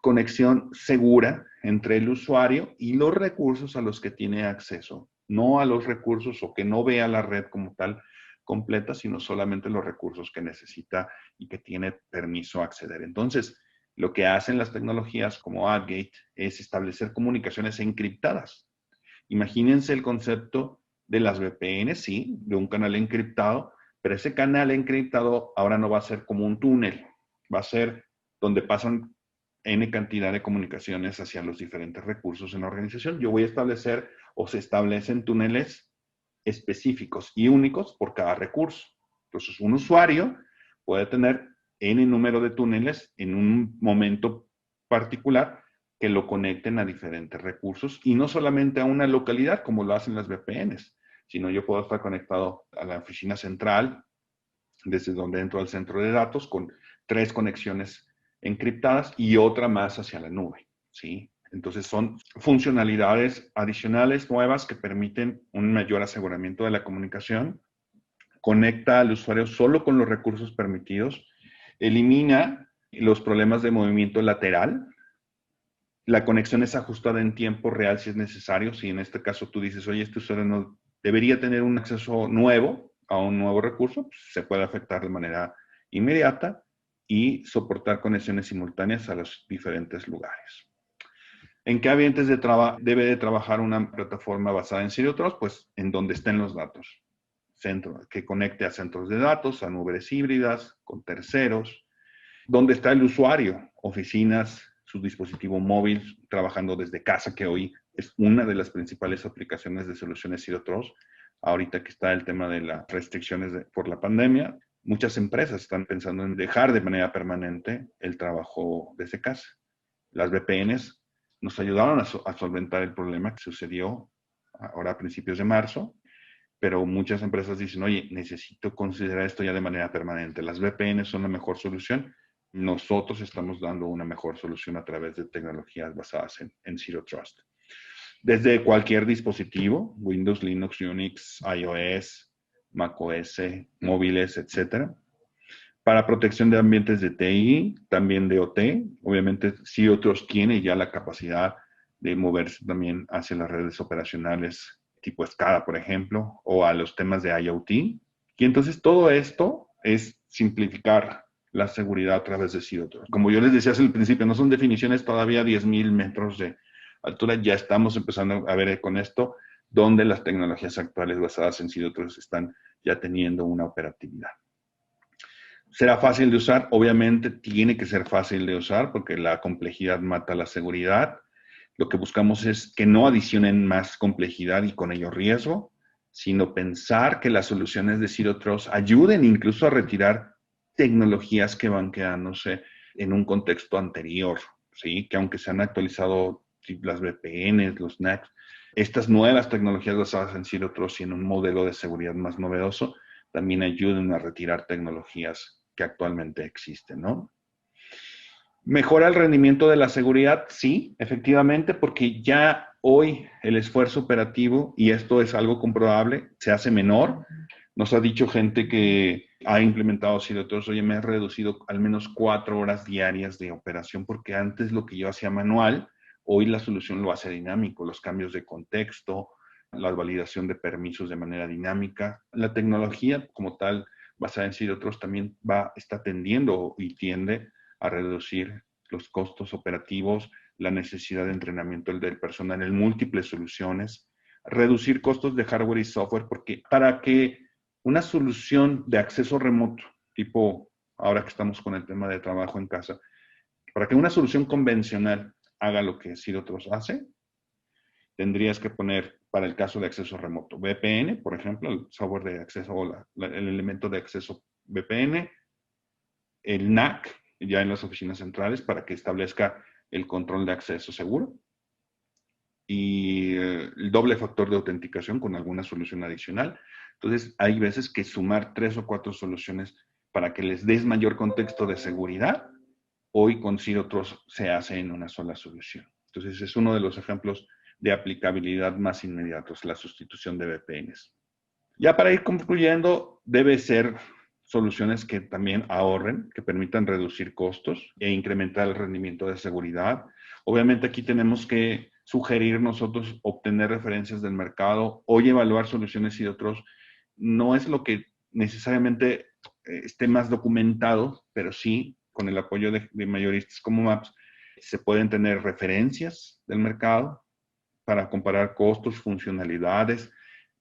conexión segura entre el usuario y los recursos a los que tiene acceso, no a los recursos o que no vea la red como tal completa, sino solamente los recursos que necesita y que tiene permiso a acceder. Entonces, lo que hacen las tecnologías como AppGate es establecer comunicaciones encriptadas. Imagínense el concepto de las VPN, sí, de un canal encriptado, pero ese canal encriptado ahora no va a ser como un túnel, va a ser donde pasan N cantidad de comunicaciones hacia los diferentes recursos en la organización. Yo voy a establecer o se establecen túneles específicos y únicos por cada recurso. Entonces, un usuario puede tener N número de túneles en un momento particular que lo conecten a diferentes recursos y no solamente a una localidad como lo hacen las VPNs, sino yo puedo estar conectado a la oficina central, desde donde entro al centro de datos, con 3 conexiones encriptadas y otra más hacia la nube, ¿sí? Entonces son funcionalidades adicionales nuevas que permiten un mayor aseguramiento de la comunicación, conecta al usuario solo con los recursos permitidos, elimina los problemas de movimiento lateral, la conexión es ajustada en tiempo real si es necesario, si en este caso tú dices, oye, este usuario no debería tener un acceso nuevo a un nuevo recurso, pues se puede afectar de manera inmediata y soportar conexiones simultáneas a los diferentes lugares. ¿En qué ambientes debe de trabajar una plataforma basada en Zero Trust? Pues en donde estén los datos. Centro, que conecte a centros de datos, a nubes híbridas, con terceros. ¿Dónde está el usuario? Oficinas, su dispositivo móvil, trabajando desde casa, que hoy es una de las principales aplicaciones de soluciones Zero Trust. Ahorita que está el tema de las restricciones por la pandemia, muchas empresas están pensando en dejar de manera permanente el trabajo desde casa. Las VPNs nos ayudaron a solventar el problema que sucedió ahora a principios de marzo, pero muchas empresas dicen, oye, necesito considerar esto ya de manera permanente. Las VPNs son la mejor solución. Nosotros estamos dando una mejor solución a través de tecnologías basadas en Zero Trust. Desde cualquier dispositivo, Windows, Linux, Unix, iOS, macOS, móviles, etcétera. Para protección de ambientes de TI, también de OT. Obviamente, Zero Trust tiene ya la capacidad de moverse también hacia las redes operacionales tipo SCADA, por ejemplo, o a los temas de IoT. Y entonces todo esto es simplificar la seguridad a través de Zero Trust. Como yo les decía al principio, no son definiciones todavía 10,000 metros de altura. Ya estamos empezando a ver con esto donde las tecnologías actuales basadas en Zero Trust están ya teniendo una operatividad. ¿Será fácil de usar? Obviamente tiene que ser fácil de usar porque la complejidad mata la seguridad. Lo que buscamos es que no adicionen más complejidad y con ello riesgo, sino pensar que las soluciones de Zero Trust ayuden incluso a retirar tecnologías que van quedándose en un contexto anterior, ¿sí? Que aunque se han actualizado las VPNs, los NACs, estas nuevas tecnologías basadas en Zero Trust y en un modelo de seguridad más novedoso, también ayudan a retirar tecnologías que actualmente existen, ¿no? ¿Mejora el rendimiento de la seguridad? Sí, efectivamente, porque ya hoy el esfuerzo operativo, y esto es algo comprobable, se hace menor. Nos ha dicho gente que ha implementado Zero Trust, oye, me he reducido al menos 4 horas diarias de operación, porque antes lo que yo hacía manual, hoy la solución lo hace dinámico, los cambios de contexto, la validación de permisos de manera dinámica. La tecnología como tal, basada en Zero Trust, también está tendiendo y tiende a reducir los costos operativos, la necesidad de entrenamiento del personal en múltiples soluciones, reducir costos de hardware y software, porque para que una solución de acceso remoto, tipo ahora que estamos con el tema de trabajo en casa, para que una solución convencional haga lo que Zero Trust hace, tendrías que poner, para el caso de acceso remoto, VPN, por ejemplo, el software de acceso o el elemento de acceso VPN, el NAC, ya en las oficinas centrales, para que establezca el control de acceso seguro, y el doble factor de autenticación con alguna solución adicional. Entonces, hay veces que sumar 3 o 4 soluciones para que les des mayor contexto de seguridad, hoy con Zero Trust se hace en una sola solución. Entonces, es uno de los ejemplos de aplicabilidad más inmediatos, la sustitución de VPNs. Ya para ir concluyendo, debe ser soluciones que también ahorren, que permitan reducir costos e incrementar el rendimiento de seguridad. Obviamente aquí tenemos que sugerir nosotros obtener referencias del mercado, hoy evaluar soluciones y otros. No es lo que necesariamente esté más documentado, pero sí, con el apoyo de mayoristas como Maps, se pueden tener referencias del mercado para comparar costos, funcionalidades.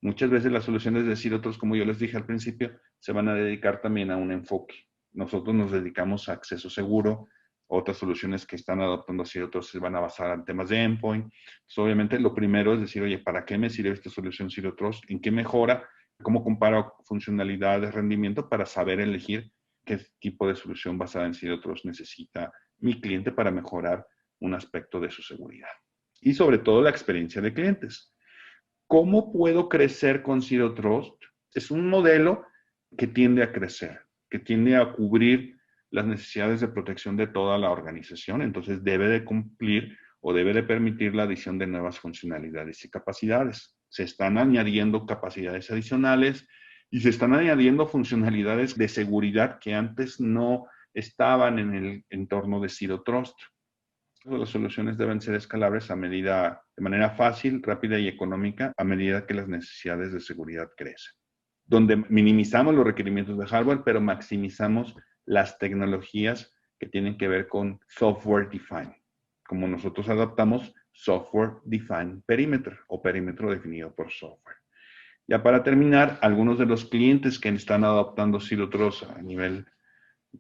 Muchas veces las soluciones de Zero Trust, como yo les dije al principio, se van a dedicar también a un enfoque. Nosotros nos dedicamos a acceso seguro, otras soluciones que están adoptando Zero Trust se van a basar en temas de endpoint. Entonces, obviamente, lo primero es decir, oye, ¿para qué me sirve esta solución Zero Trust? ¿En qué mejora? ¿Cómo comparo funcionalidades, rendimiento para saber elegir qué tipo de solución basada en Zero Trust necesita mi cliente para mejorar un aspecto de su seguridad? Y sobre todo la experiencia de clientes. ¿Cómo puedo crecer con Zero Trust? Es un modelo que tiende a crecer, que tiende a cubrir las necesidades de protección de toda la organización, entonces debe de cumplir o debe de permitir la adición de nuevas funcionalidades y capacidades. Se están añadiendo capacidades adicionales y se están añadiendo funcionalidades de seguridad que antes no estaban en el entorno de Zero Trust. Las soluciones deben ser escalables de manera fácil, rápida y económica a medida que las necesidades de seguridad crecen. Donde minimizamos los requerimientos de hardware, pero maximizamos las tecnologías que tienen que ver con software defined. Como nosotros adaptamos software defined perimeter o perímetro definido por software. Ya para terminar, algunos de los clientes que están adoptando Zero Trust a nivel,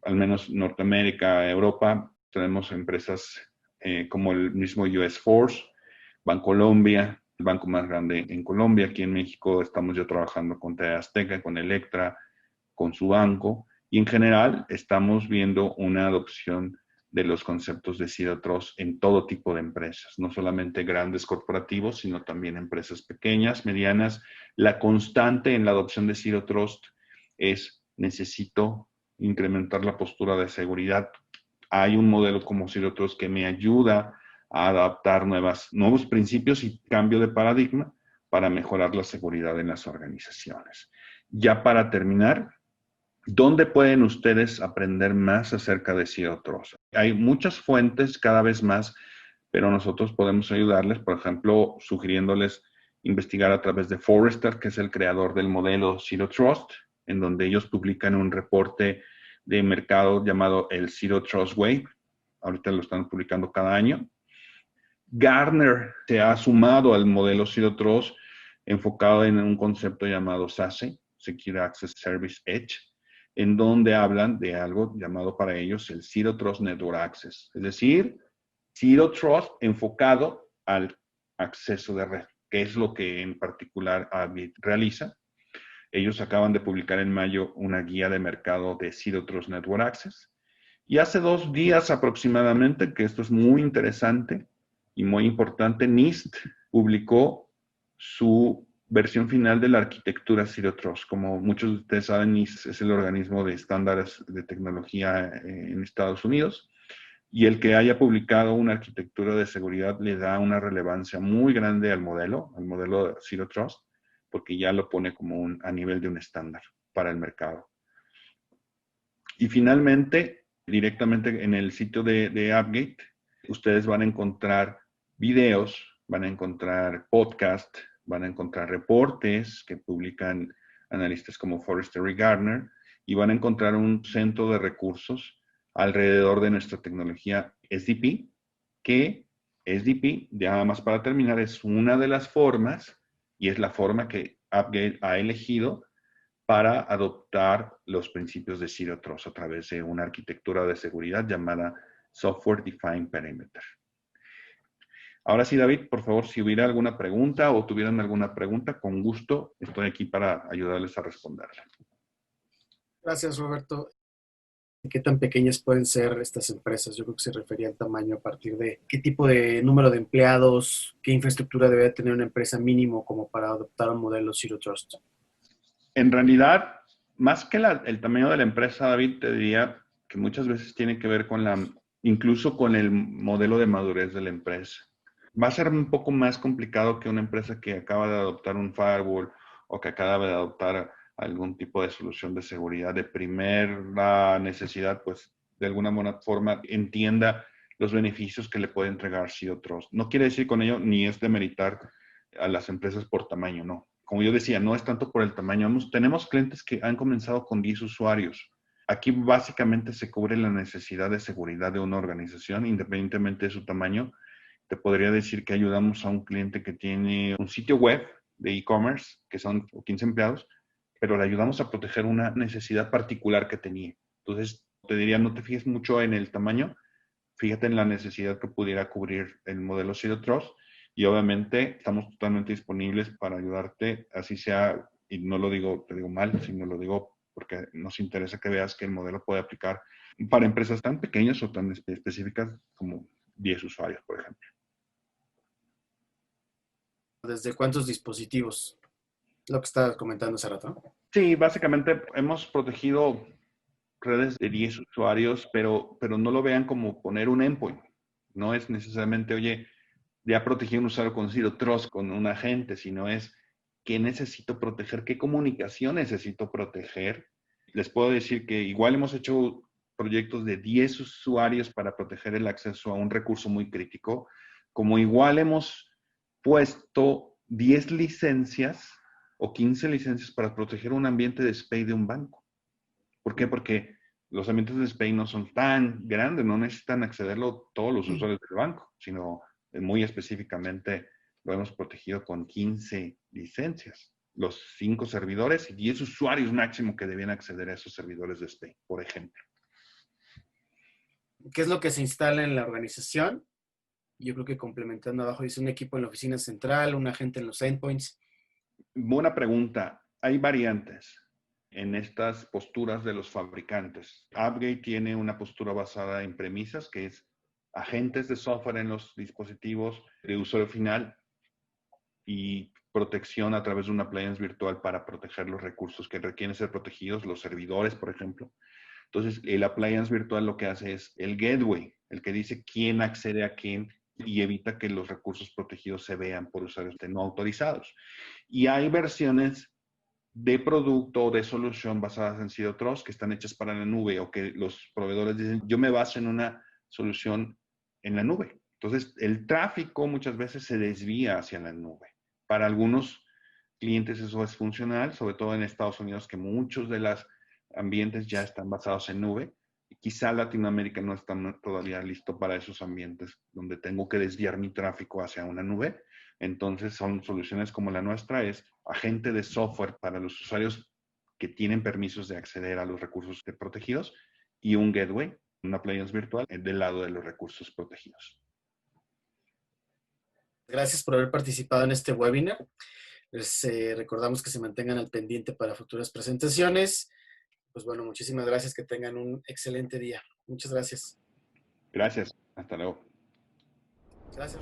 al menos Norteamérica, Europa, tenemos empresas como el mismo US Force, Bancolombia, el banco más grande en Colombia. Aquí en México estamos ya trabajando con TV Azteca, con Electra, con su banco. Y en general estamos viendo una adopción de los conceptos de Zero Trust en todo tipo de empresas, no solamente grandes corporativos, sino también empresas pequeñas, medianas. La constante en la adopción de Zero Trust es necesito incrementar la postura de seguridad. Hay un modelo como Zero Trust que me ayuda a adaptar nuevos principios y cambio de paradigma para mejorar la seguridad en las organizaciones. Ya para terminar, ¿dónde pueden ustedes aprender más acerca de Zero Trust? Hay muchas fuentes cada vez más, pero nosotros podemos ayudarles, por ejemplo, sugiriéndoles investigar a través de Forrester, que es el creador del modelo Zero Trust, en donde ellos publican un reporte de mercado llamado el Zero Trust Wave. Ahorita lo están publicando cada año. Gartner se ha sumado al modelo Zero Trust enfocado en un concepto llamado SASE, Secure Access Service Edge, en donde hablan de algo llamado para ellos el Zero Trust Network Access, es decir, Zero Trust enfocado al acceso de red, que es lo que en particular AVID realiza. Ellos acaban de publicar en mayo una guía de mercado de Zero Trust Network Access. Y hace 2 días aproximadamente, que esto es muy interesante y muy importante, NIST publicó su versión final de la arquitectura Zero Trust. Como muchos de ustedes saben, NIST es el organismo de estándares de tecnología en Estados Unidos. Y el que haya publicado una arquitectura de seguridad le da una relevancia muy grande al modelo de Zero Trust, porque ya lo pone como a nivel de un estándar para el mercado. Y finalmente, directamente en el sitio de AppGate, ustedes van a encontrar videos, van a encontrar podcasts, van a encontrar reportes que publican analistas como Forrester y Gartner, y van a encontrar un centro de recursos alrededor de nuestra tecnología SDP, que SDP, ya más para terminar, es una de las formas, y es la forma que AppGate ha elegido para adoptar los principios de Zero Trust a través de una arquitectura de seguridad llamada Software Defined Perimeter. Ahora sí, David, por favor, si hubiera alguna pregunta o tuvieran alguna pregunta, con gusto estoy aquí para ayudarles a responderla. Gracias, Roberto. ¿Qué tan pequeñas pueden ser estas empresas? Yo creo que se refería al tamaño a partir de qué tipo de número de empleados, qué infraestructura debe tener una empresa mínimo como para adoptar un modelo Zero Trust. En realidad, más que el tamaño de la empresa, David, te diría que muchas veces tiene que ver con incluso con el modelo de madurez de la empresa. Va a ser un poco más complicado que una empresa que acaba de adoptar un firewall o que acaba de adoptar algún tipo de solución de seguridad de primera necesidad, pues de alguna forma entienda los beneficios que le puede entregar sí otros. No quiere decir con ello ni es demeritar a las empresas por tamaño, no. Como yo decía, no es tanto por el tamaño. Tenemos clientes que han comenzado con 10 usuarios. Aquí básicamente se cubre la necesidad de seguridad de una organización, independientemente de su tamaño. Te podría decir que ayudamos a un cliente que tiene un sitio web de e-commerce, que son 15 empleados, pero le ayudamos a proteger una necesidad particular que tenía. Entonces, te diría, no te fijes mucho en el tamaño, fíjate en la necesidad que pudiera cubrir el modelo Zero Trust y obviamente estamos totalmente disponibles para ayudarte, así sea, y no lo digo, te digo mal, sino lo digo porque nos interesa que veas que el modelo puede aplicar para empresas tan pequeñas o tan específicas como 10 usuarios, por ejemplo. ¿Desde cuántos dispositivos? Lo que estabas comentando hace rato, ¿no? Sí, básicamente hemos protegido redes de 10 usuarios, pero no lo vean como poner un endpoint. No es necesariamente, oye, ya protegí un usuario con Zero Trust, con un agente, sino es qué necesito proteger, qué comunicación necesito proteger. Les puedo decir que igual hemos hecho proyectos de 10 usuarios para proteger el acceso a un recurso muy crítico, como igual hemos puesto 10 licencias o 15 licencias para proteger un ambiente de SPAY de un banco. ¿Por qué? Porque los ambientes de SPAY no son tan grandes, no necesitan accederlo todos los usuarios del banco, sino muy específicamente lo hemos protegido con 15 licencias. Los 5 servidores y 10 usuarios máximo que debían acceder a esos servidores de SPAY, por ejemplo. ¿Qué es lo que se instala en la organización? Yo creo que complementando abajo dice un equipo en la oficina central, un agente en los endpoints. Buena pregunta. Hay variantes en estas posturas de los fabricantes. AppGate tiene una postura basada en premisas, que es agentes de software en los dispositivos de usuario final y protección a través de una appliance virtual para proteger los recursos que requieren ser protegidos, los servidores, por ejemplo. Entonces, el appliance virtual lo que hace es el gateway, el que dice quién accede a quién y evita que los recursos protegidos se vean por usuarios no autorizados. Y hay versiones de producto o de solución basadas en Zero Trust que están hechas para la nube o que los proveedores dicen, yo me baso en una solución en la nube. Entonces, el tráfico muchas veces se desvía hacia la nube. Para algunos clientes eso es funcional, sobre todo en Estados Unidos, que muchos de los ambientes ya están basados en nube. Quizá Latinoamérica no está todavía listo para esos ambientes donde tengo que desviar mi tráfico hacia una nube. Entonces son soluciones como la nuestra, es agente de software para los usuarios que tienen permisos de acceder a los recursos protegidos y un gateway, una appliance virtual del lado de los recursos protegidos. Gracias por haber participado en este webinar. Les recordamos que se mantengan al pendiente para futuras presentaciones. Pues bueno, muchísimas gracias, que tengan un excelente día. Muchas gracias. Gracias, hasta luego. Gracias.